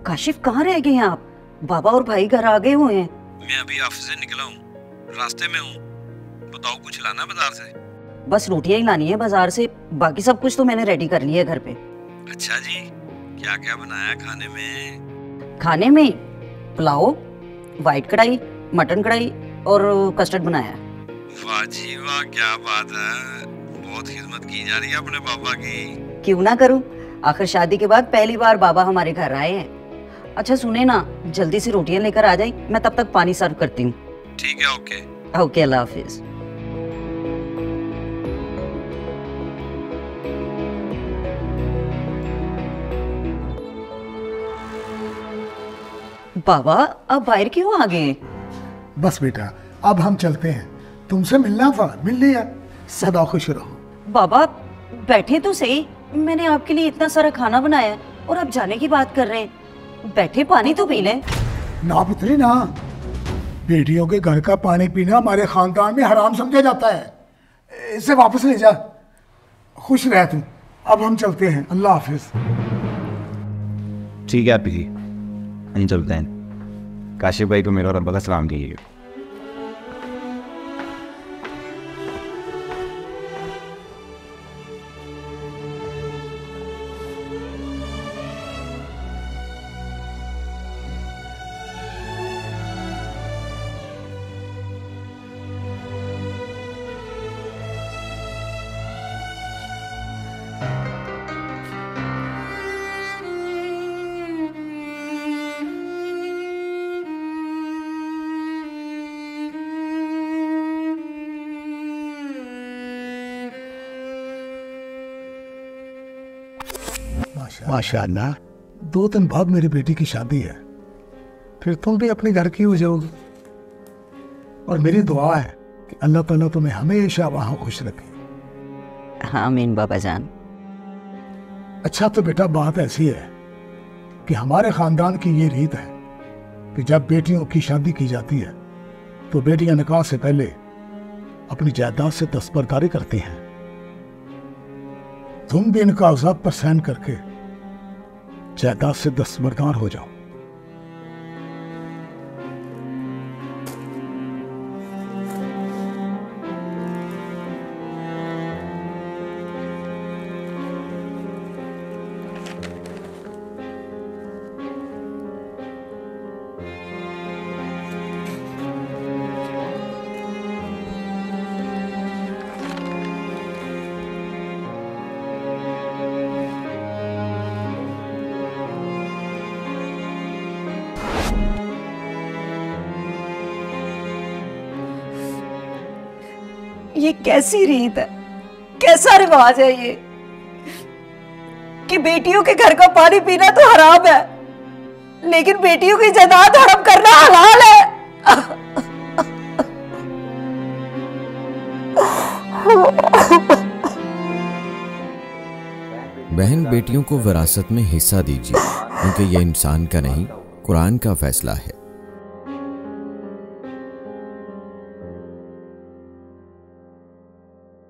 काशिफ कहाँ रह गए हैं आप? बाबा और भाई घर आ गए हुए हैं। मैं अभी ऑफिस से निकला हूँ, रास्ते में हूँ। बताओ कुछ लाना है बाजार से? बस रोटियां ही लानी है बाजार से, बाकी सब कुछ तो मैंने रेडी कर लिया है घर पे। अच्छा जी, क्या क्या बनाया खाने में? खाने में पुलाव, व्हाइट कढ़ाई, मटन कढ़ाई और कस्टर्ड बनाया। वाह जी वाह, क्या बात है। बहुत खिदमत की जा रही है अपने पापा की। क्यों ना करूं, आखिर शादी के बाद पहली बार बाबा हमारे घर आए हैं। अच्छा सुने ना, जल्दी से रोटियां लेकर आ जाए, मैं तब तक पानी सर्व करती हूँ। ठीक है, ओके ओके, अल्लाह हाफिज। बाबा अब बाहर क्यों आ गए? बस बेटा, अब हम चलते हैं, तुमसे मिलना था, मिल लिया। सदा खुश रहो। बाबा बैठे तो सही, मैंने आपके लिए इतना सारा खाना बनाया और आप जाने की बात कर रहे हैं। बैठे पानी तो पी लें। ना पुत्री ना, बेटियों के घर का पानी पीना हमारे खानदान में हराम समझा जाता है। इसे वापस ले जा। खुश रह तुम। अब हम चलते हैं, अल्लाह हाफिज। ठीक है आप जी, हम चलते हैं। काशिफ भाई को मेरा और अब्बा का सलाम कीजिएगा। माशाअल्लाह, 2 दिन बाद मेरी बेटी की शादी है, फिर तुम भी अपने घर की हो जाओगी। और मेरी दुआ है कि अल्लाह ताला तुम्हें हमेशा वहां खुश रखे। आमीन बाबा जान। अच्छा तो बेटा, बात ऐसी है कि हमारे खानदान की ये रीत है कि जब बेटियों की शादी की जाती है तो बेटियां निकाह से पहले अपनी जायदाद से दस्तबरदारी करती हैं। तुम भी इन कागजात पर साइन करके जायदाद से दस्तबरदार हो जाओ। ये कैसी रीत है, कैसा रिवाज है ये कि बेटियों के घर का पानी पीना तो हराम है, लेकिन बेटियों की जायदाद हड़प करना हलाल है। बहन बेटियों को विरासत में हिस्सा दीजिए, क्योंकि यह इंसान का नहीं, कुरान का फैसला है।